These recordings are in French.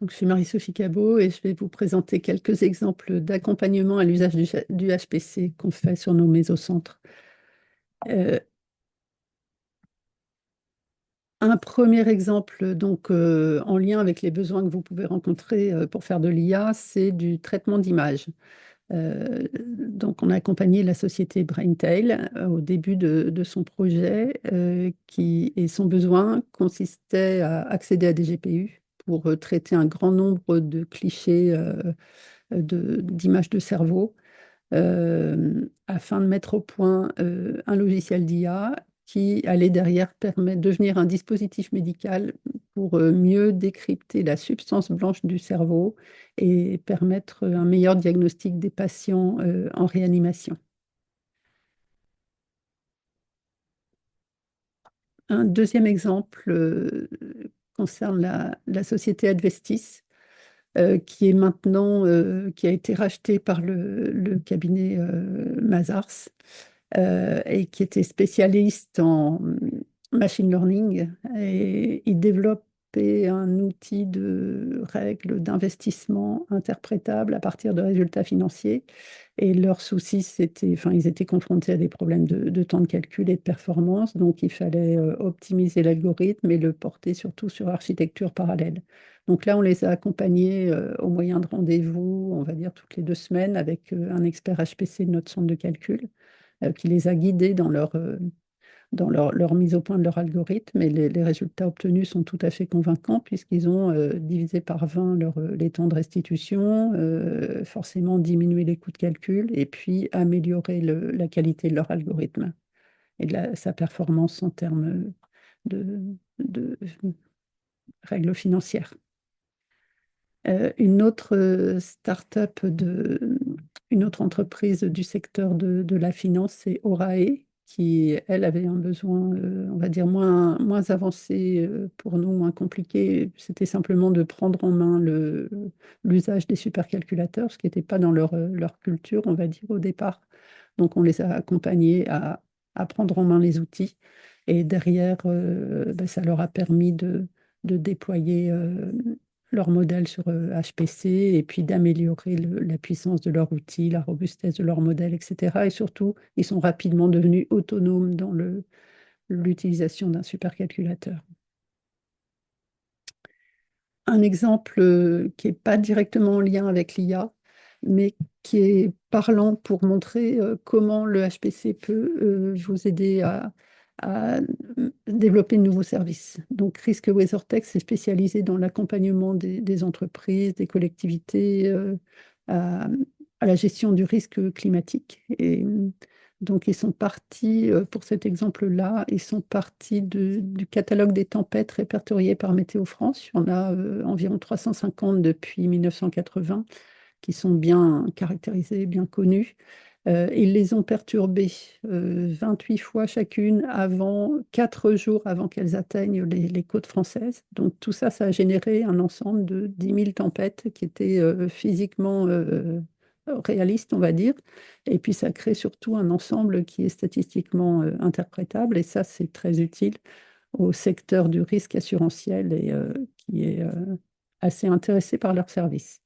Donc, je suis Marie-Sophie Cabot et je vais vous présenter quelques exemples d'accompagnement à l'usage du HPC qu'on fait sur nos mésocentres. Euh, un premier exemple, donc, en lien avec les besoins que vous pouvez rencontrer pour faire de l'IA, c'est du traitement d'images. Donc, on a accompagné la société Braintail au début de son projet et son besoin consistait à accéder à des GPU pour traiter un grand nombre de clichés d'images de cerveau afin de mettre au point un logiciel d'IA qui allait derrière devenir un dispositif médical pour mieux décrypter la substance blanche du cerveau et permettre un meilleur diagnostic des patients en réanimation. Un deuxième exemple concerne la société Advestis, qui a été racheté par le cabinet Mazars et qui était spécialiste en machine learning. Et il développait un outil de règles d'investissement interprétable à partir de résultats financiers. Et leur souci, ils étaient confrontés à des problèmes de temps de calcul et de performance. Donc, il fallait optimiser l'algorithme et le porter surtout sur architecture parallèle. Donc là, on les a accompagnés au moyen de rendez-vous, on va dire toutes les 2 semaines, avec un expert HPC de notre centre de calcul qui les a guidés dans leur mise au point de leur algorithme. Et les résultats obtenus sont tout à fait convaincants puisqu'ils ont divisé par 20 les temps de restitution, forcément diminué les coûts de calcul et puis amélioré la qualité de leur algorithme et sa performance en termes de règles financières. Une autre start-up une autre entreprise du secteur de la finance, c'est Orae, qui, elle, avait un besoin, on va dire, moins avancé pour nous, moins compliqué. C'était simplement de prendre en main l'usage des supercalculateurs, ce qui n'était pas dans leur culture, on va dire, au départ. Donc, on les a accompagnés à prendre en main les outils. Et derrière, ça leur a permis de déployer leur modèle sur HPC et puis d'améliorer la puissance de leur outil, la robustesse de leur modèle, etc. Et surtout, ils sont rapidement devenus autonomes dans l'utilisation d'un supercalculateur. Un exemple qui n'est pas directement en lien avec l'IA, mais qui est parlant pour montrer comment le HPC peut vous aider à développer de nouveaux services. Donc, Risk WeatherTech s'est spécialisé dans l'accompagnement des entreprises, des collectivités à, à la gestion du risque climatique. Et donc, ils sont partis, pour cet exemple-là, ils sont partis du catalogue des tempêtes répertoriées par Météo France. Il y en a environ 350 depuis 1980 qui sont bien caractérisées, bien connues. Ils les ont perturbées 28 fois chacune 4 jours avant qu'elles atteignent les côtes françaises. Donc tout ça, ça a généré un ensemble de 10 000 tempêtes qui étaient physiquement réalistes, on va dire. Et puis ça crée surtout un ensemble qui est statistiquement interprétable. Et ça, c'est très utile au secteur du risque assurantiel et qui est assez intéressé par leurs services.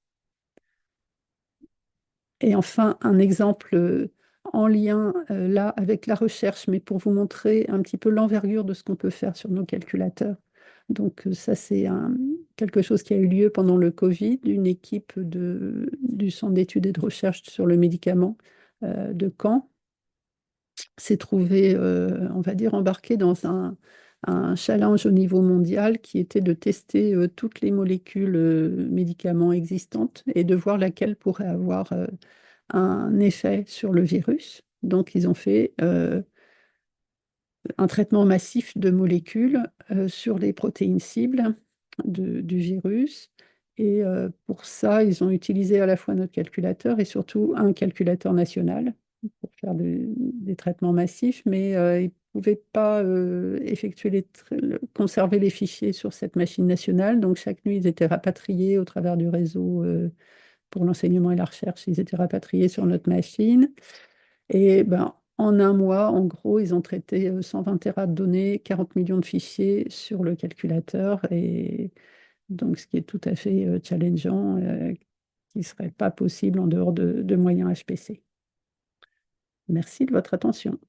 Et enfin, un exemple en lien là avec la recherche, mais pour vous montrer un petit peu l'envergure de ce qu'on peut faire sur nos calculateurs. Donc ça, c'est quelque chose qui a eu lieu pendant le Covid. Une équipe du Centre d'études et de recherche sur le médicament de Caen s'est trouvée, on va dire, embarquée dans un challenge au niveau mondial qui était de tester toutes les molécules médicaments existantes et de voir laquelle pourrait avoir un effet sur le virus. Donc, ils ont fait un traitement massif de molécules sur les protéines cibles du virus. Et pour ça, ils ont utilisé à la fois notre calculateur et surtout un calculateur national pour faire des traitements massifs, mais ils ne pouvaient pas conserver les fichiers sur cette machine nationale. Donc, chaque nuit, ils étaient rapatriés au travers du réseau pour l'enseignement et la recherche. Ils étaient rapatriés sur notre machine. Et ben, en un mois, en gros, ils ont traité 120 Tera de données, 40 millions de fichiers sur le calculateur. Et Donc, ce qui est tout à fait challengeant, qui ne serait pas possible en dehors de moyens HPC. Merci de votre attention.